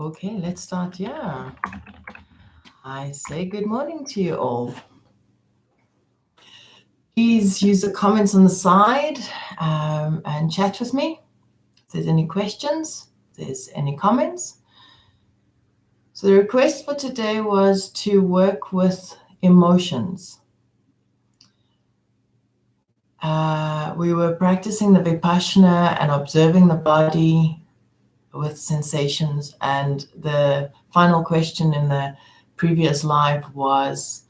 Okay, let's start. Yeah. I say good morning to you all. Please use the comments on the side and chat with me. If there's any questions, if there's any comments. So the request for today was to work with emotions. We were practicing the Vipassana and observing the body with sensations, and the final question in the previous live was,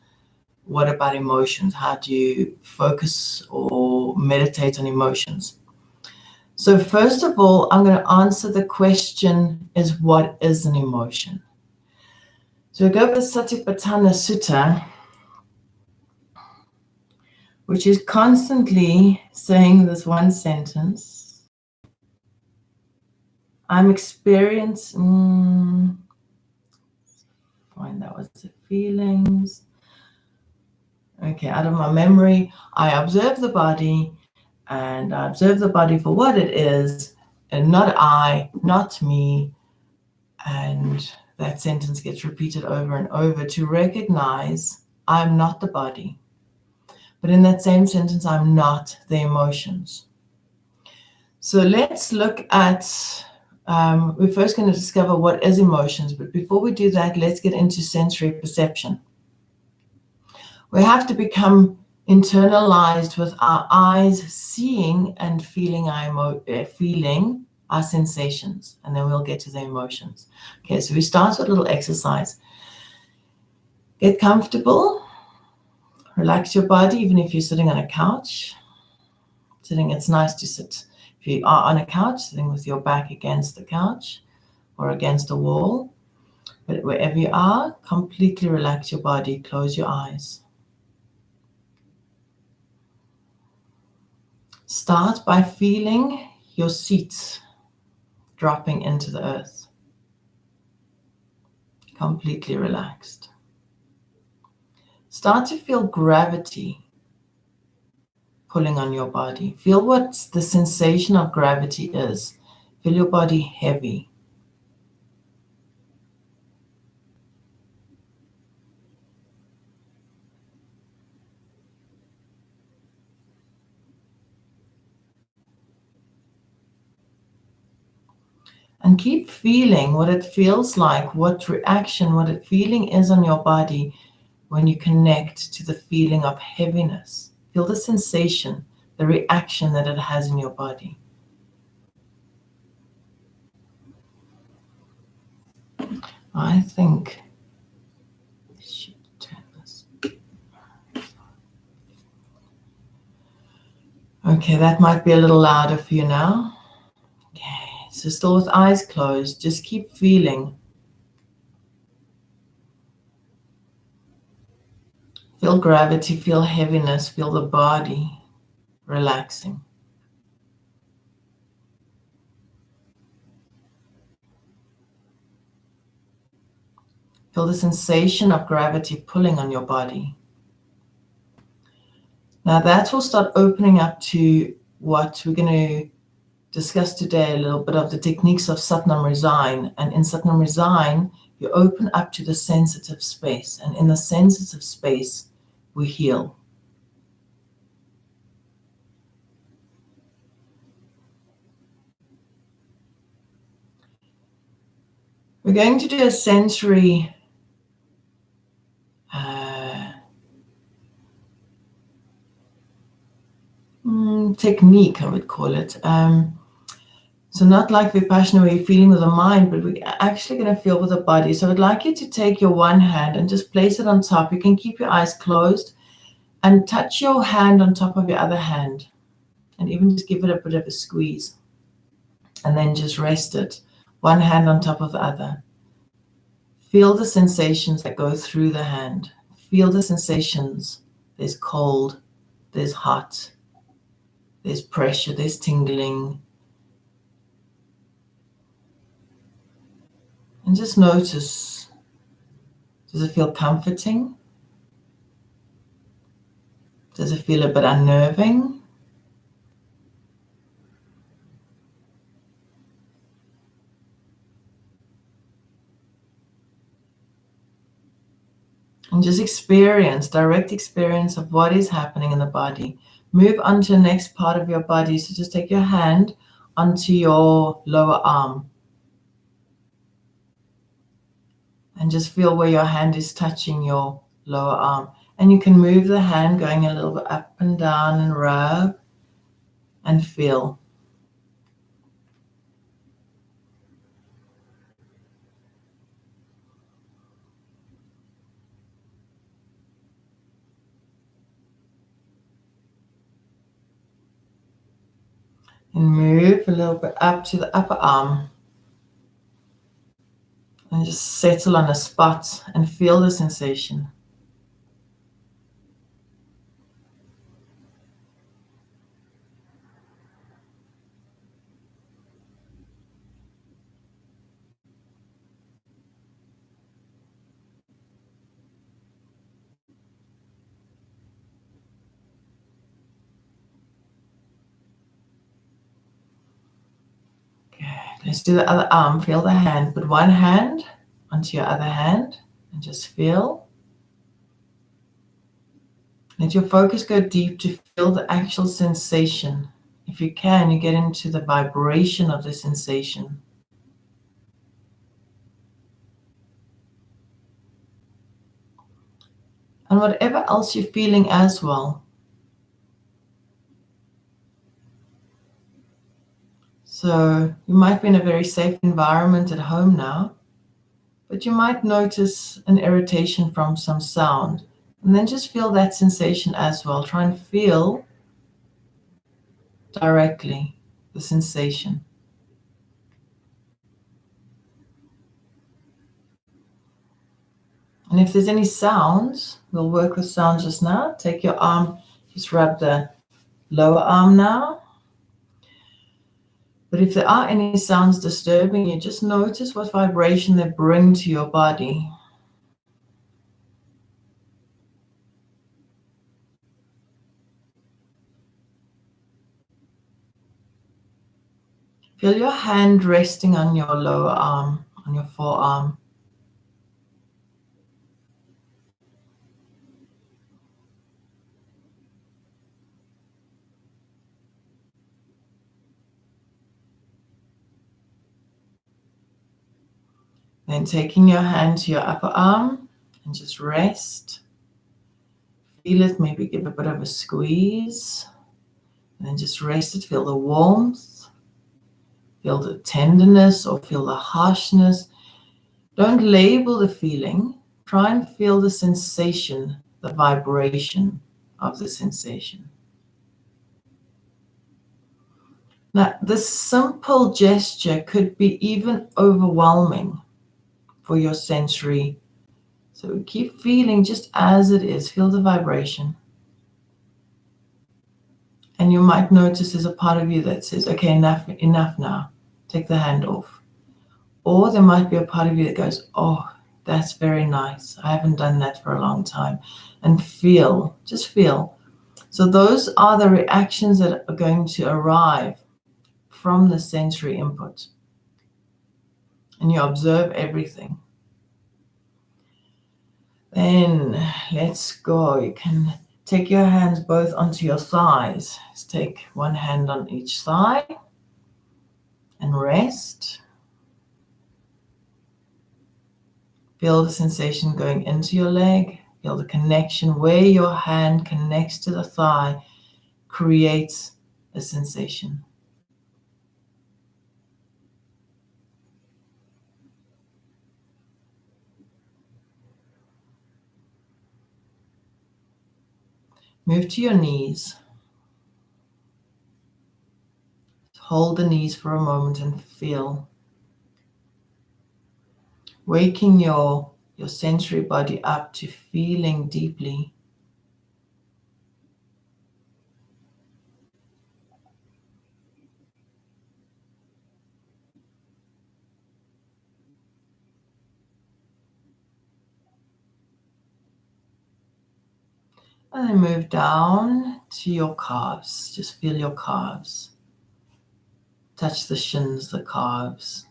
what about emotions? How do you focus or meditate on emotions? So first of all, I'm going to answer the question is, what is an emotion? So we go with the Satipatthana Sutta, which is constantly saying this one sentence. I'm experiencing, find that was the feelings. Okay, out of my memory, I observe the body, and I observe the body for what it is, and not I, not me. And that sentence gets repeated over and over to recognize I'm not the body. But in that same sentence, I'm not the emotions. So let's look at, we're first going to discover what is emotions. But before we do that, let's get into sensory perception. We have to become internalized with our eyes seeing and feeling our sensations, and then we'll get to the emotions. Okay, so we start with a little exercise. Get comfortable, relax your body, even if you're sitting on a couch. It's nice to sit, if you are on a couch, sitting with your back against the couch or against a wall. But wherever you are, completely relax your body, close your eyes. Start by feeling your seat dropping into the earth. Completely relaxed. Start to feel gravity pulling on your body. Feel what the sensation of gravity is. Feel your body heavy. And keep feeling what it feels like, what reaction, what the feeling is on your body when you connect to the feeling of heaviness. Feel the sensation, the reaction that it has in your body. I think I should turn this. Okay, that might be a little louder for you now. Okay, so still with eyes closed, just keep feeling. Feel gravity, feel heaviness, feel the body relaxing. Feel the sensation of gravity pulling on your body. Now that will start opening up to what we're going to discuss today, a little bit of the techniques of Sat Nam Rasayan. And in Sat Nam Rasayan, you open up to the sensitive space. And in the sensitive space, we heal. We're going to do a sensory technique, I would call it. So not like Vipassana where you're feeling with the mind, but we're actually going to feel with the body. So I'd like you to take your one hand and just place it on top. You can keep your eyes closed and touch your hand on top of your other hand. And even just give it a bit of a squeeze. And then just rest it. One hand on top of the other. Feel the sensations that go through the hand. Feel the sensations. There's cold, there's hot, there's pressure, there's tingling. And just notice, does it feel comforting? Does it feel a bit unnerving? And just experience, direct experience of what is happening in the body. Move on to the next part of your body. So just take your hand onto your lower arm. And just feel where your hand is touching your lower arm. And you can move the hand going a little bit up and down and rub and feel. And move a little bit up to the upper arm. And just settle on a spot and feel the sensation. Let's do the other arm. Feel the hand. Put one hand onto your other hand and just feel. Let your focus go deep to feel the actual sensation. If you can, you get into the vibration of the sensation. And whatever else you're feeling as well. So you might be in a very safe environment at home now, but you might notice an irritation from some sound. And then just feel that sensation as well. Try and feel directly the sensation. And if there's any sounds, we'll work with sounds just now. Take your arm, just rub the lower arm now. But if there are any sounds disturbing you, just notice what vibration they bring to your body. Feel your hand resting on your lower arm, on your forearm. Then taking your hand to your upper arm and just rest. Feel it, maybe give a bit of a squeeze. And then just rest it, feel the warmth. Feel the tenderness or feel the harshness. Don't label the feeling. Try and feel the sensation, the vibration of the sensation. Now, this simple gesture could be even overwhelming for your sensory. So keep feeling just as it is. Feel the vibration. And you might notice there's a part of you that says, okay, enough now. Take the hand off. Or there might be a part of you that goes, oh, that's very nice. I haven't done that for a long time. And feel, just feel. So those are the reactions that are going to arrive from the sensory input. And you observe everything. Then let's go. You can take your hands both onto your thighs. Let's take one hand on each thigh and rest. Feel the sensation going into your leg. Feel the connection where your hand connects to the thigh, creates a sensation. Move to your knees. Hold the knees for a moment and feel. Waking your sensory body up to feeling deeply. And then move down to your calves. Just feel your calves. Touch the shins, the calves.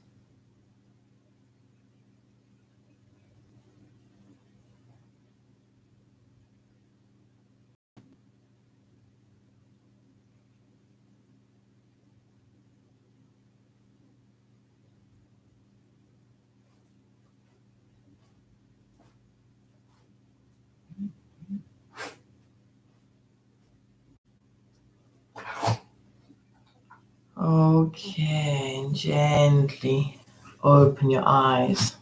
Okay, and gently open your eyes.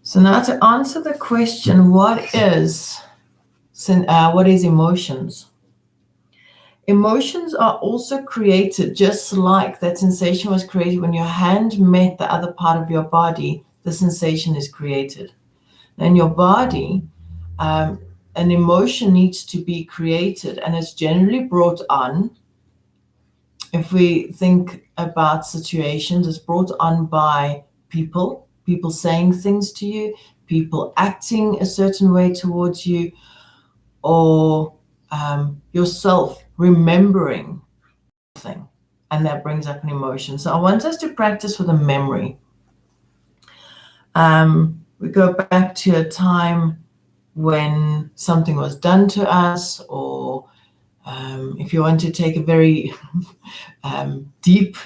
So now to answer the question, what is emotions? Emotions are also created just like that sensation was created when your hand met the other part of your body. The sensation is created. In your body, an emotion needs to be created, and it's generally brought on. If we think about situations, it's brought on by people saying things to you, people acting a certain way towards you, or yourself remembering something, and that brings up an emotion. So I want us to practice with a memory. We go back to a time when something was done to us, or if you want to take a very deep,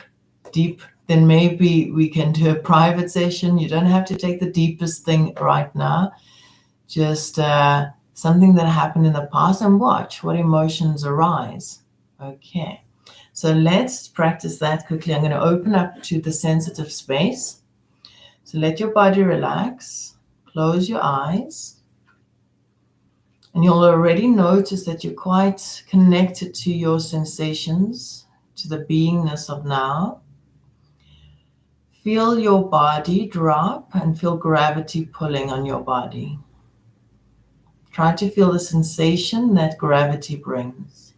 then maybe we can do a private session. You don't have to take the deepest thing right now. Just something that happened in the past, and watch what emotions arise. Okay, so let's practice that quickly. I'm going to open up to the sensitive space. So let your body relax. Close your eyes. And you'll already notice that you're quite connected to your sensations, to the beingness of now. Feel your body drop and feel gravity pulling on your body. Try to feel the sensation that gravity brings.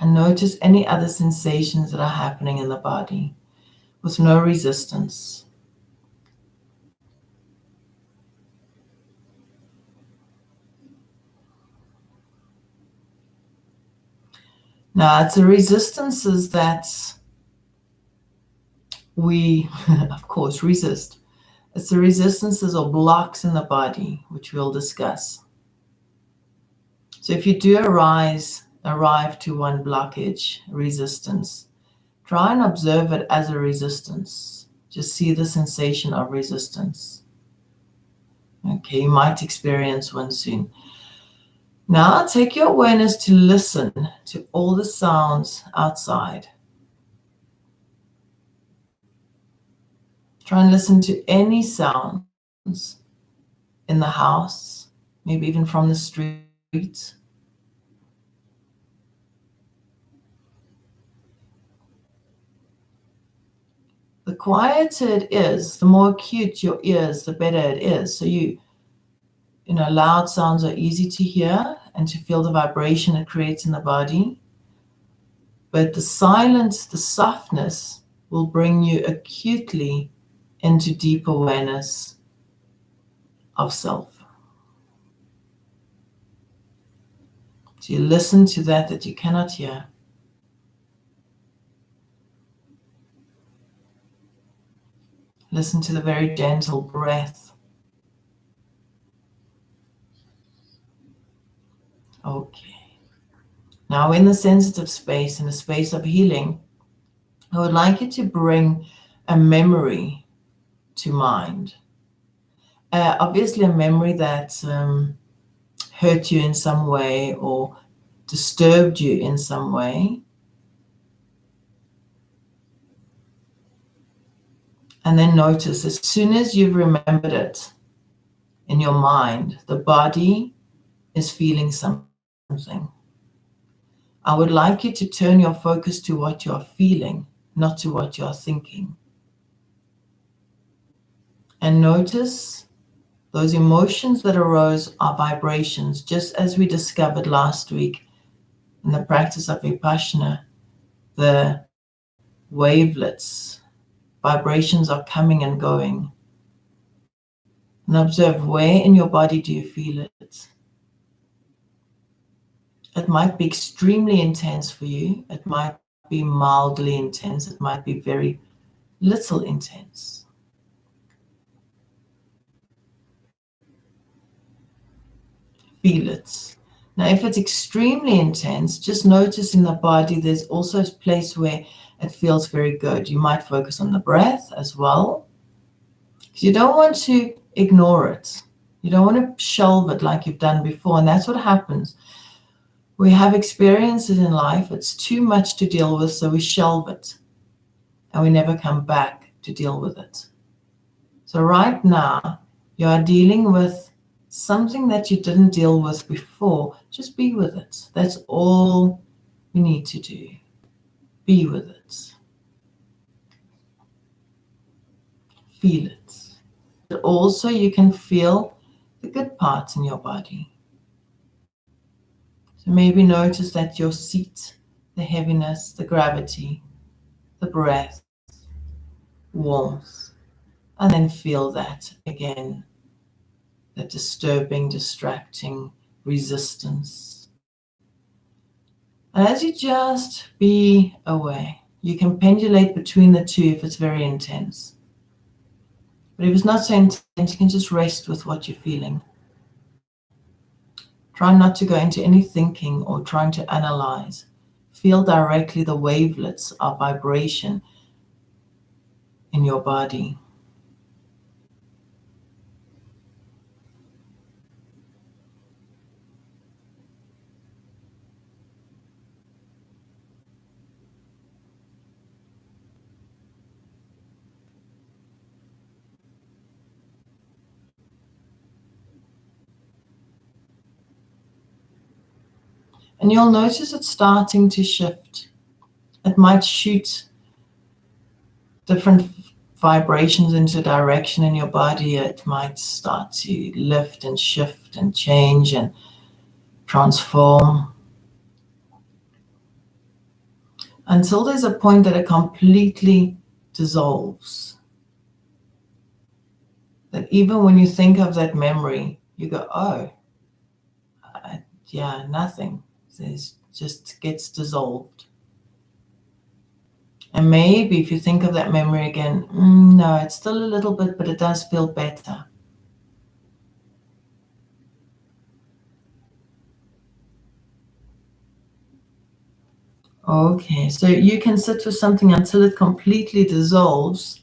And notice any other sensations that are happening in the body with no resistance. Now, it's the resistances that we, of course, resist. It's the resistances or blocks in the body, which we'll discuss. So if you do arrive to one blockage, resistance, try and observe it as a resistance. Just see the sensation of resistance. Okay, you might experience one soon. Now take your awareness to listen to all the sounds outside. Try and listen to any sounds in the house, maybe even from the street. The quieter it is, the more acute your ears, the better it is. So loud sounds are easy to hear and to feel the vibration it creates in the body. But the silence, the softness will bring you acutely into deep awareness of self. So you listen to that you cannot hear. Listen to the very gentle breath. Okay. Now in the sensitive space, in the space of healing, I would like you to bring a memory to mind. Obviously a memory that hurt you in some way or disturbed you in some way. And then notice, as soon as you've remembered it in your mind, the body is feeling something. I would like you to turn your focus to what you're feeling, not to what you're thinking. And notice those emotions that arose are vibrations, just as we discovered last week in the practice of Vipassana. The wavelets, vibrations are coming and going. And observe, where in your body do you feel it? It might be extremely intense for you. It might be mildly intense. It might be very little intense. Feel it. Now, if it's extremely intense, just notice in the body there's also a place where it feels very good. You might focus on the breath as well, because you don't want to ignore it. You don't want to shelve it like you've done before. And that's what happens. We have experiences in life. It's too much to deal with, so we shelve it. And we never come back to deal with it. So right now, you are dealing with something that you didn't deal with before. Just be with it. That's all you need to do. Be with it. Feel it. But also, you can feel the good parts in your body. So maybe notice that your seat, the heaviness, the gravity, the breath, warmth, and then feel that again, the disturbing, distracting resistance. And as you just be aware, you can pendulate between the two if it's very intense. But if it's not so intense, you can just rest with what you're feeling. Try not to go into any thinking or trying to analyze. Feel directly the wavelets of vibration in your body. And you'll notice it starting to shift. It might shoot different vibrations into direction in your body. It might start to lift and shift and change and transform until there's a point that it completely dissolves. That even when you think of that memory, you go, oh, yeah, nothing. It just gets dissolved. And maybe if you think of that memory again, no, it's still a little bit, but it does feel better. Okay, so you can sit with something until it completely dissolves,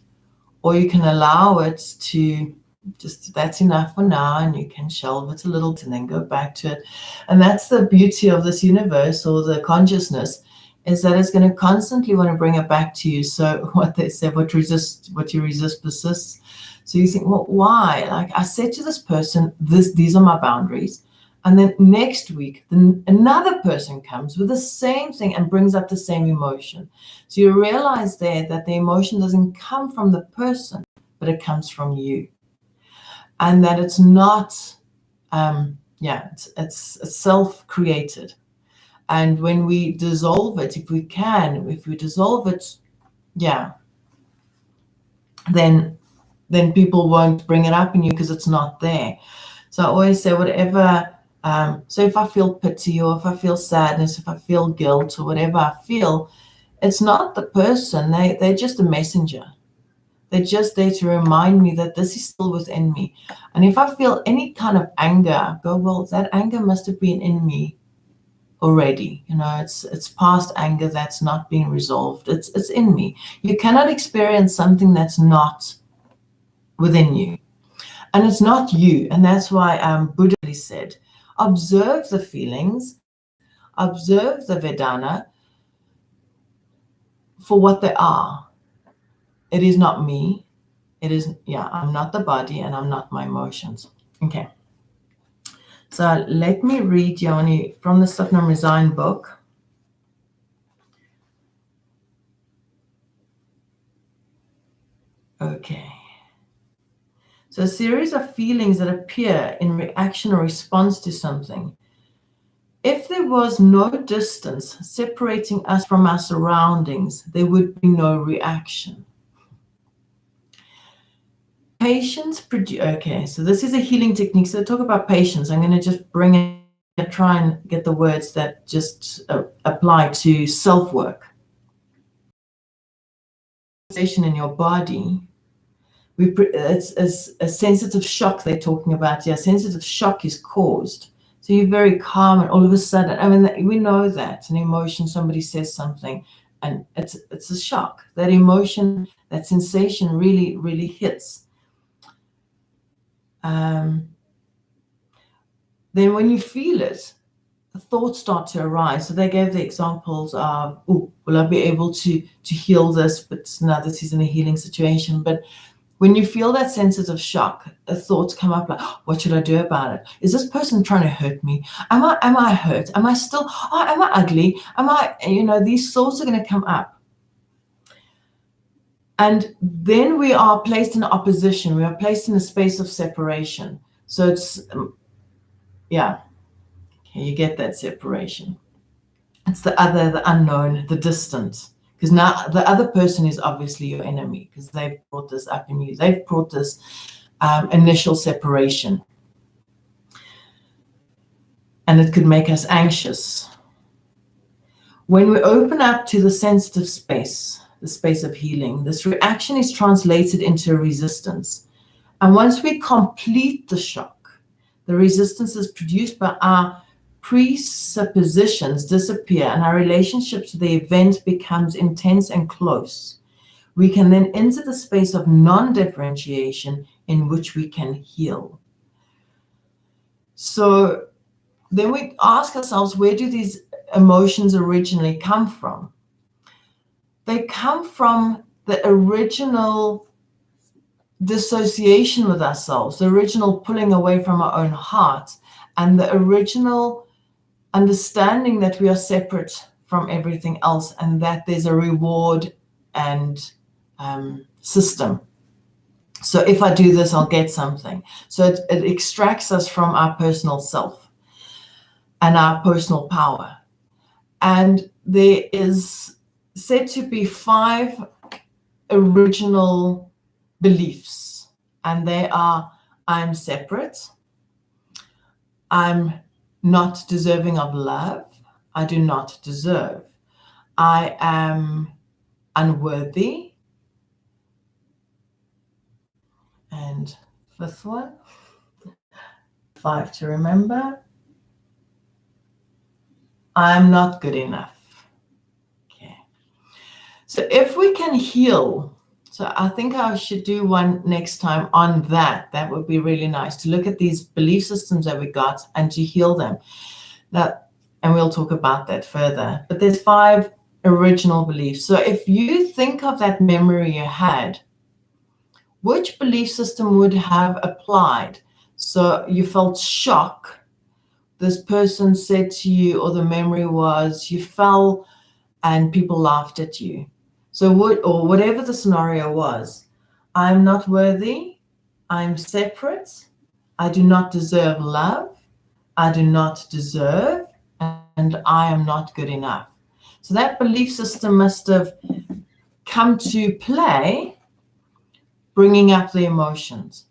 or you can allow it to just, that's enough for now, and you can shelve it a little and then go back to it. And that's the beauty of this universe or the consciousness, is that it's going to constantly want to bring it back to you. So what they say, what you resist persists. So you think, well, why? Like I said to this person, these are my boundaries. And then next week, another person comes with the same thing and brings up the same emotion. So you realize there that the emotion doesn't come from the person, but it comes from you. And that it's not, it's self-created. And when we dissolve it, if we dissolve it, then people won't bring it up in you because it's not there. So I always say whatever, so if I feel pity or if I feel sadness, if I feel guilt or whatever I feel, it's not the person, they're just a messenger. They're just there to remind me that this is still within me. And if I feel any kind of anger, I go, well, that anger must have been in me already. It's past anger that's not being resolved. It's in me. You cannot experience something that's not within you. And it's not you. And that's why Buddha said, observe the feelings, observe the Vedana for what they are. It is not me. It is, I'm not the body and I'm not my emotions. Okay. So let me read Yoni from the Sat Nam Rasayan book. Okay. So a series of feelings that appear in reaction or response to something. If there was no distance separating us from our surroundings, there would be no reaction. Patience okay, so this is a healing technique. So talk about patience. I'm going to just try and get the words that just apply to self-work. In your body, it's a sensitive shock they're talking about. Yeah, sensitive shock is caused. So you're very calm, and all of a sudden, we know that an emotion, somebody says something, and it's a shock. That emotion, that sensation really, really hits. then when you feel it, the thoughts start to arise. So they gave the examples of, oh, will I be able to heal this? But now this is in a healing situation. But when you feel that sensitive shock, the thoughts come up like, oh, what should I do about it? Is this person trying to hurt me? Am I hurt? Am I still, am I ugly? Am I, these thoughts are going to come up. And then we are placed in opposition. We are placed in a space of separation. So it's, okay, you get that separation. It's the other, the unknown, the distant. Because now the other person is obviously your enemy, because they've brought this up in you. They've brought this initial separation. And it could make us anxious. When we open up to the sensitive space, the space of healing, this reaction is translated into resistance. And once we complete the shock, the resistance is produced by our presuppositions disappear and our relationship to the event becomes intense and close. We can then enter the space of non-differentiation in which we can heal. So then we ask ourselves, where do these emotions originally come from? They come from the original dissociation with ourselves, the original pulling away from our own heart, and the original understanding that we are separate from everything else and that there's a reward and system. So if I do this, I'll get something. So it extracts us from our personal self and our personal power. And there is said to be 5 original beliefs, and they are: I'm separate, I'm not deserving of love, I do not deserve, I am unworthy, and 5th one, 5 to remember, I'm not good enough. Okay. So if we can heal, so I think I should do one next time on that. That would be really nice, to look at these belief systems that we got and to heal them. And we'll talk about that further. But there's 5 original beliefs. So if you think of that memory you had, which belief system would have applied? So you felt shock. This person said to you, or the memory was, you fell and people laughed at you. So or whatever the scenario was, I'm not worthy, I'm separate, I do not deserve love, I do not deserve, and I am not good enough. So that belief system must have come to play, bringing up the emotions.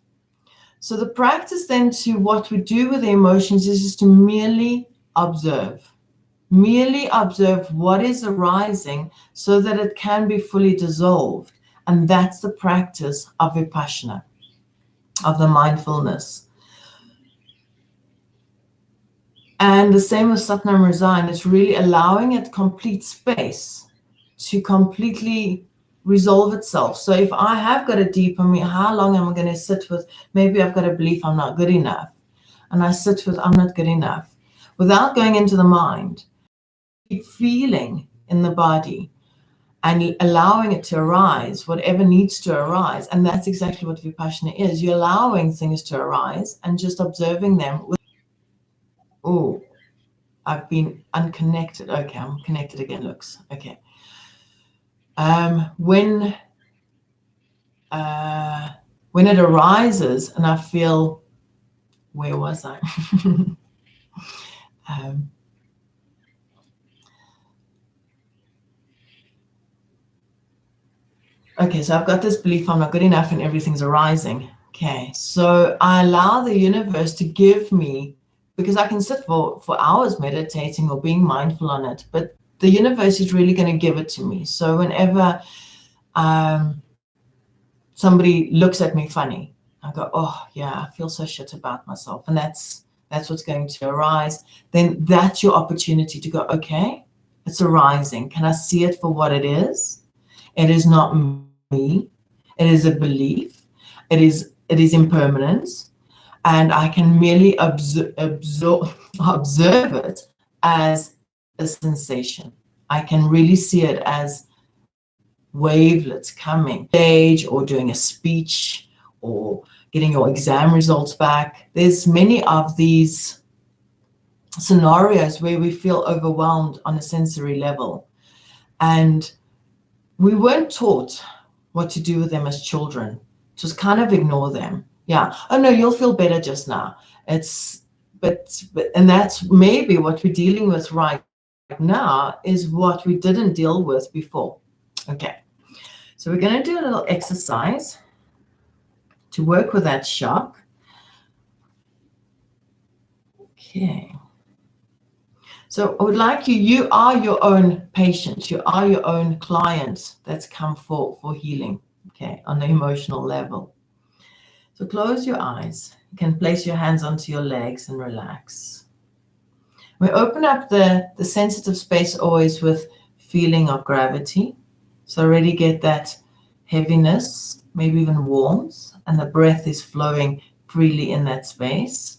So the practice then to what we do with the emotions is to merely observe what is arising so that it can be fully dissolved. And that's the practice of Vipassana, of the mindfulness. And the same with Sat Nam Rasayan, it's really allowing it complete space to completely resolve itself. So if I have got a deep, how long am I going to sit with, maybe I've got a belief I'm not good enough, and I sit with I'm not good enough, without going into the mind, keep feeling in the body and allowing it to arise, whatever needs to arise. And that's exactly what Vipassana is. You're allowing things to arise and just observing them. Oh, I've been unconnected. Okay, I'm connected again, looks. Okay. When it arises and I feel, where was I? Okay, so I've got this belief I'm not good enough and everything's arising. Okay, so I allow the universe to give me, because I can sit for hours meditating or being mindful on it, but the universe is really going to give it to me. So whenever somebody looks at me funny, I go, oh yeah, I feel so shit about myself. And that's what's going to arise. Then that's your opportunity to go, okay, it's arising. Can I see it for what it is? It is not me. It is a belief. It is impermanence. and I can merely observe it as a sensation. I can really see it as wavelets coming, stage, or doing a speech, or getting your exam results back. There's many of these scenarios where we feel overwhelmed on a sensory level, and we weren't taught what to do with them as children. Just kind of ignore them. Yeah. Oh no, you'll feel better just now. And that's maybe what we're dealing with right now is what we didn't deal with before. Okay. So we're going to do a little exercise to work with that shock. Okay. So I would like you are your own patient. You are your own client that's come for healing, okay, on the emotional level. So close your eyes. You can place your hands onto your legs and relax. We open up the sensitive space always with feeling of gravity. So already get that heaviness, maybe even warmth, and the breath is flowing freely in that space.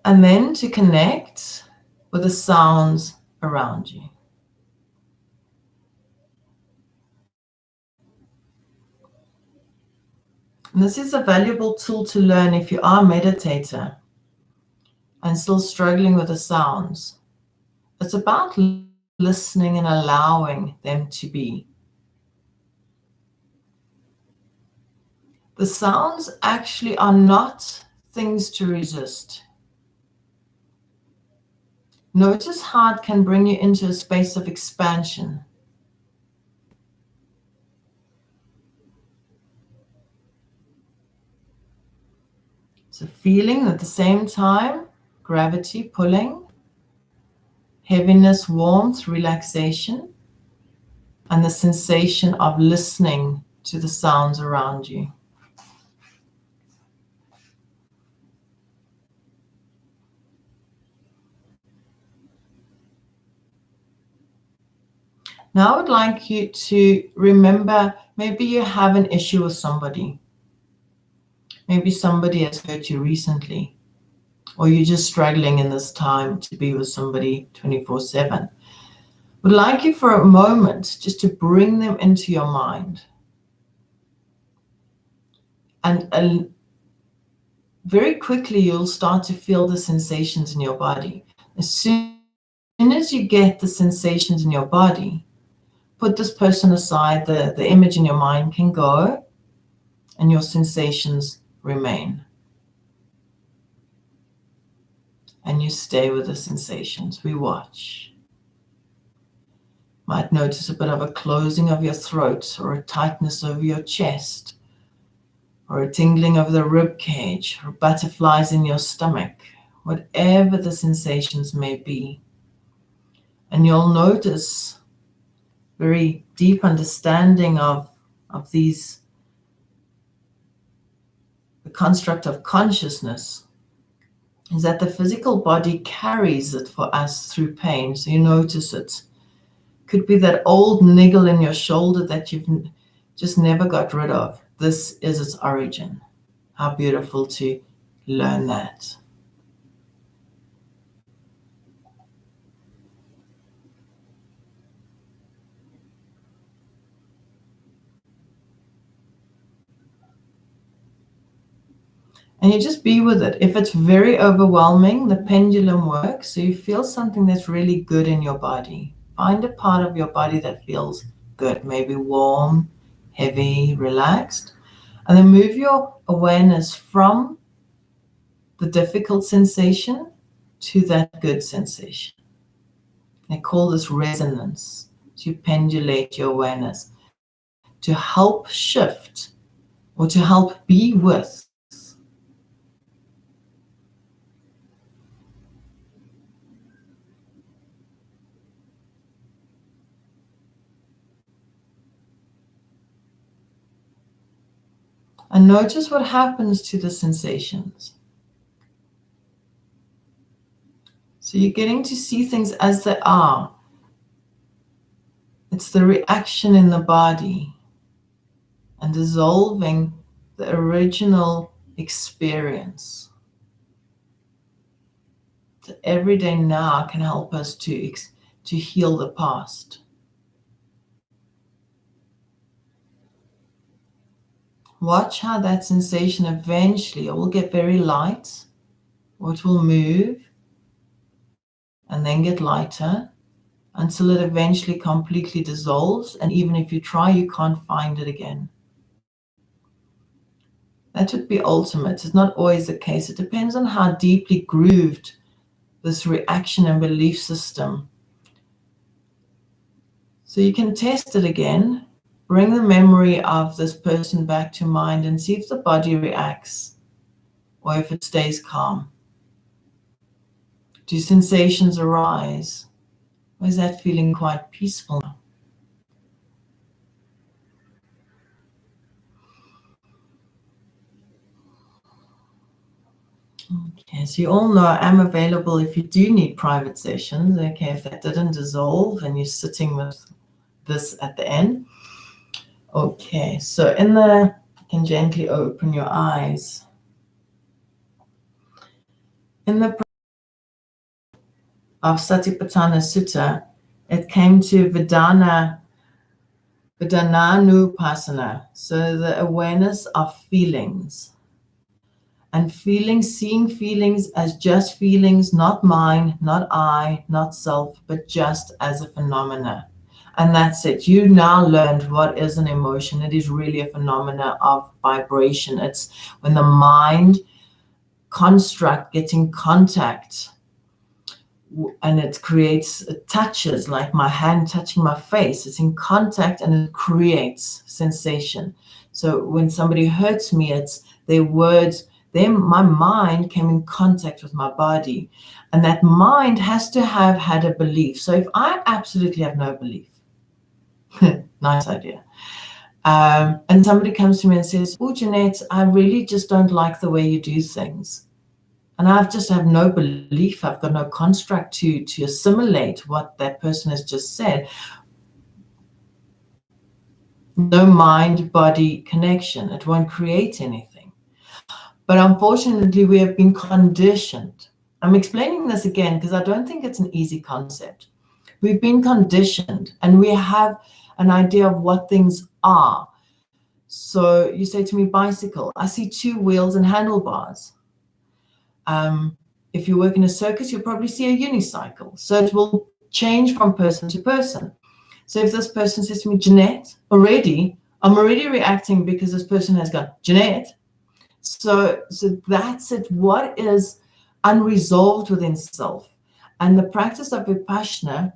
And then to connect with the sounds around you. And this is a valuable tool to learn if you are a meditator and still struggling with the sounds. It's about listening and allowing them to be. The sounds actually are not things to resist. Notice how it can bring you into a space of expansion. So feeling at the same time, gravity pulling, heaviness, warmth, relaxation, and the sensation of listening to the sounds around you. Now I would like you to remember, maybe you have an issue with somebody. Maybe somebody has hurt you recently, or you're just struggling in this time to be with somebody 24/7. Would like you for a moment just to bring them into your mind. And very quickly you'll start to feel the sensations in your body. As soon as you get the sensations in your body, put this person aside, the image in your mind can go, and your sensations remain. And you stay with the sensations. We watch. Might notice a bit of a closing of your throat, or a tightness over your chest, or a tingling of the rib cage, or butterflies in your stomach, whatever the sensations may be. And you'll notice very deep understanding of these, the construct of consciousness, is that the physical body carries it for us through pain. So you notice it. Could be that old niggle in your shoulder that you've just never got rid of. This is its origin. How beautiful to learn that. And you just be with it. If it's very overwhelming, the pendulum works. So you feel something that's really good in your body. Find a part of your body that feels good, maybe warm, heavy, relaxed. And then move your awareness from the difficult sensation to that good sensation. They call this resonance, to pendulate your awareness, to help shift or to help be with. And notice what happens to the sensations. So you're getting to see things as they are. It's the reaction in the body. and dissolving the original experience. The everyday now can help us to heal the past. Watch how that sensation eventually, it will get very light, or it will move and then get lighter until it eventually completely dissolves. And even if you try, you can't find it again. That would be ultimate. It's not always the case. It depends on how deeply grooved this reaction and belief system. So you can test it again. Bring the memory of this person back to mind and see if the body reacts or if it stays calm. Do sensations arise? Or is that feeling quite peaceful now? Okay, so you all know I'm available if you do need private sessions. Okay, if that didn't dissolve and you're sitting with this at the end. Okay, so you can gently open your eyes. In the of Satipatthana Sutta, it came to Vipassana, so the awareness of feelings. And seeing feelings as just feelings, not mine, not I, not self, but just as a phenomena. And that's it. You now learned what is an emotion. It is really a phenomena of vibration. It's when the mind construct gets in contact and it touches, like my hand touching my face. It's in contact and it creates sensation. So when somebody hurts me, it's their words. My mind came in contact with my body, and that mind has to have had a belief. So if I absolutely have no belief, nice idea, and somebody comes to me and says, "Oh, Jeanette, I really just don't like the way you do things," and I just have no belief, I've got no construct to assimilate what that person has just said. No mind-body connection. It won't create anything. But unfortunately, we have been conditioned. I'm explaining this again because I don't think it's an easy concept. We've been conditioned and we have an idea of what things are. So you say to me, bicycle. I see two wheels and handlebars. If you work in a circus, you'll probably see a unicycle. So it will change from person to person. So if this person says to me, Jeanette, I'm already reacting because this person has gone, Jeanette. So that's it. What is unresolved within self? And the practice of Vipassana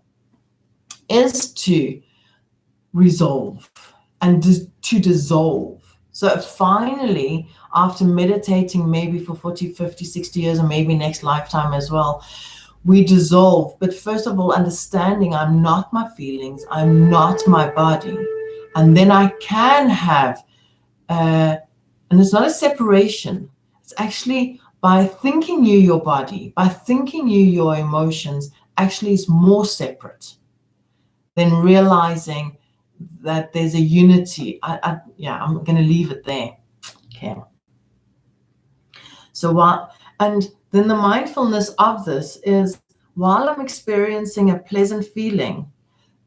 is to resolve and to dissolve. So finally, after meditating maybe for 40, 50, 60 years, or maybe next lifetime as well, we dissolve. But first of all, understanding I'm not my feelings, I'm not my body. And then I can have and it's not a separation. It's actually by thinking you your body, by thinking you your emotions, actually is more separate than realizing that there's a unity. I'm going to leave it there. Okay. So and then the mindfulness of this is while I'm experiencing a pleasant feeling,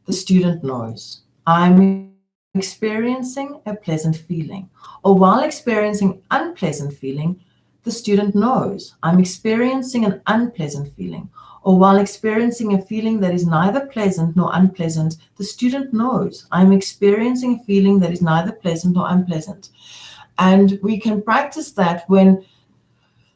the student knows I'm experiencing a pleasant feeling. Or while experiencing unpleasant feeling, the student knows I'm experiencing an unpleasant feeling. Or while experiencing a feeling that is neither pleasant nor unpleasant, the student knows I'm experiencing a feeling that is neither pleasant nor unpleasant. And we can practice that when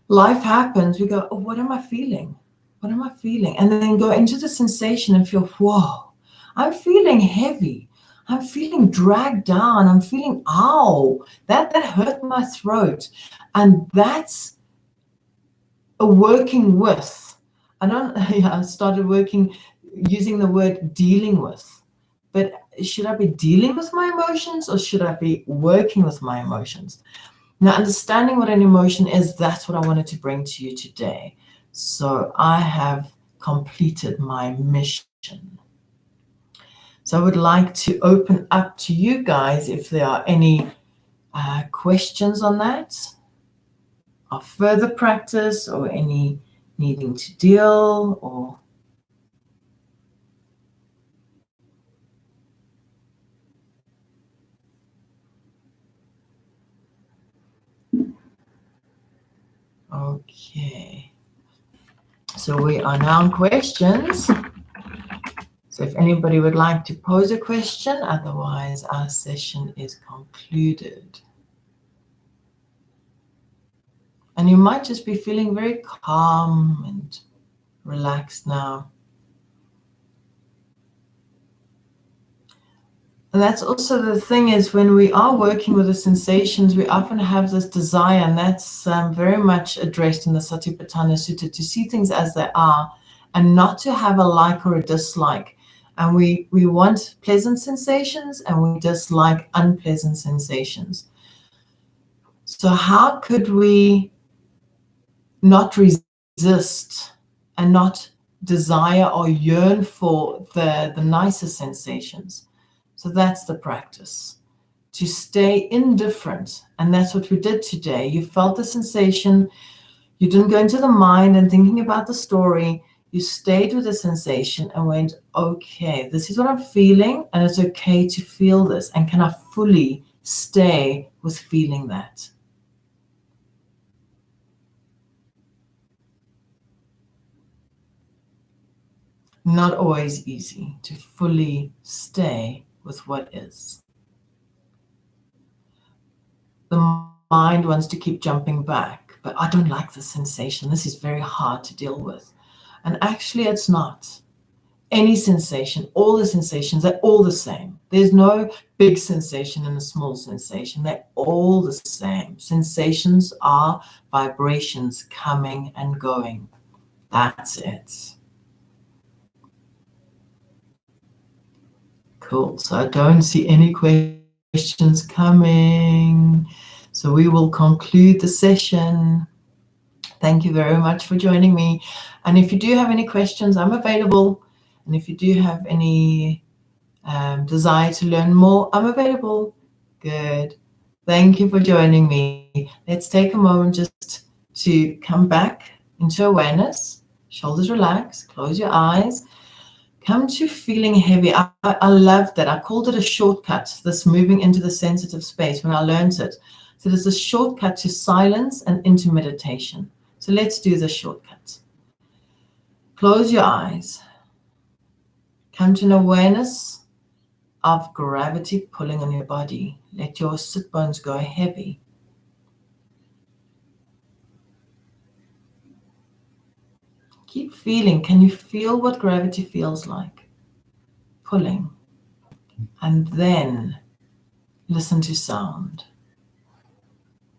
life happens. We go, oh, what am I feeling? What am I feeling? And then go into the sensation and feel, whoa, I'm feeling heavy. I'm feeling dragged down. I'm feeling, ow, that hurt my throat. And that's a working with. I started using the word dealing with. But should I be dealing with my emotions or should I be working with my emotions? Now, understanding what an emotion is, that's what I wanted to bring to you today. So I have completed my mission. So I would like to open up to you guys if there are any questions on that, or further practice, or any needing to deal, or okay. So we are now on questions. So if anybody would like to pose a question, otherwise our session is concluded. And you might just be feeling very calm and relaxed now. And that's also the thing, is when we are working with the sensations, we often have this desire, and that's very much addressed in the Satipatthana Sutta, to see things as they are and not to have a like or a dislike. And we want pleasant sensations and we dislike unpleasant sensations. So how could we not resist and not desire or yearn for the nicer sensations? So that's the practice, to stay indifferent. And that's what we did today. You felt the sensation. You didn't go into the mind and thinking about the story. You stayed with the sensation and went, okay, this is what I'm feeling, and it's okay to feel this. And can I fully stay with feeling that? Not always easy to fully stay with what is. The mind wants to keep jumping back, but I don't like the sensation. This is very hard to deal with. And actually, it's not. Any sensation, all the sensations, they're all the same. There's no big sensation and a small sensation. They're all the same. Sensations are vibrations coming and going. That's it. Cool. So I don't see any questions coming. So we will conclude the session. Thank you very much for joining me. And if you do have any questions, I'm available. And if you do have any desire to learn more, I'm available. Good. Thank you for joining me. Let's take a moment just to come back into awareness. Shoulders relax. Close your eyes. Come to feeling heavy. I love that. I called it a shortcut, this moving into the sensitive space when I learned it. So there's a shortcut to silence and into meditation. So let's do the shortcut. Close your eyes. Come to an awareness of gravity pulling on your body. Let your sit bones go heavy. Keep feeling. Can you feel what gravity feels like? Pulling. And then listen to sound.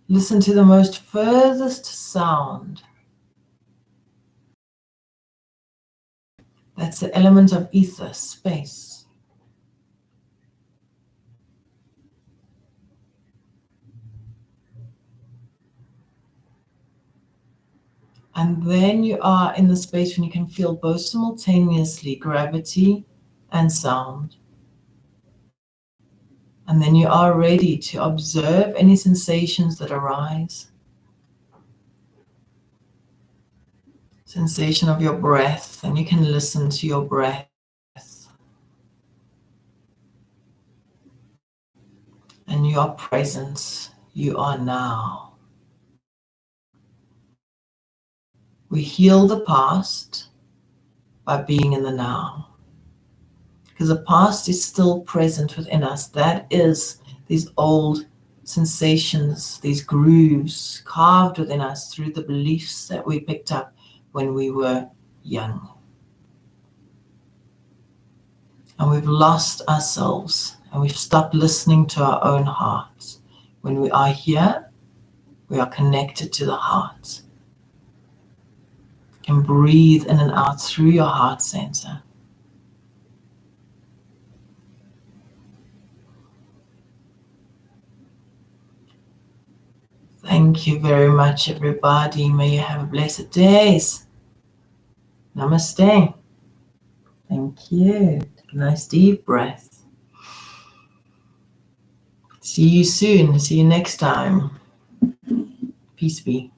Listen to the most furthest sound. That's the element of ether, space. And then you are in the space when you can feel both simultaneously, gravity and sound. And then you are ready to observe any sensations that arise. Sensation of your breath, and you can listen to your breath. And your presence, you are now. We heal the past by being in the now. Because the past is still present within us. That is these old sensations, these grooves carved within us through the beliefs that we picked up when we were young. And we've lost ourselves and we've stopped listening to our own hearts. When we are here, we are connected to the heart. You can breathe in and out through your heart center. Thank you very much, everybody. May you have a blessed day. Namaste. Thank you. Take a nice deep breath. See you soon. See you next time. Peace be.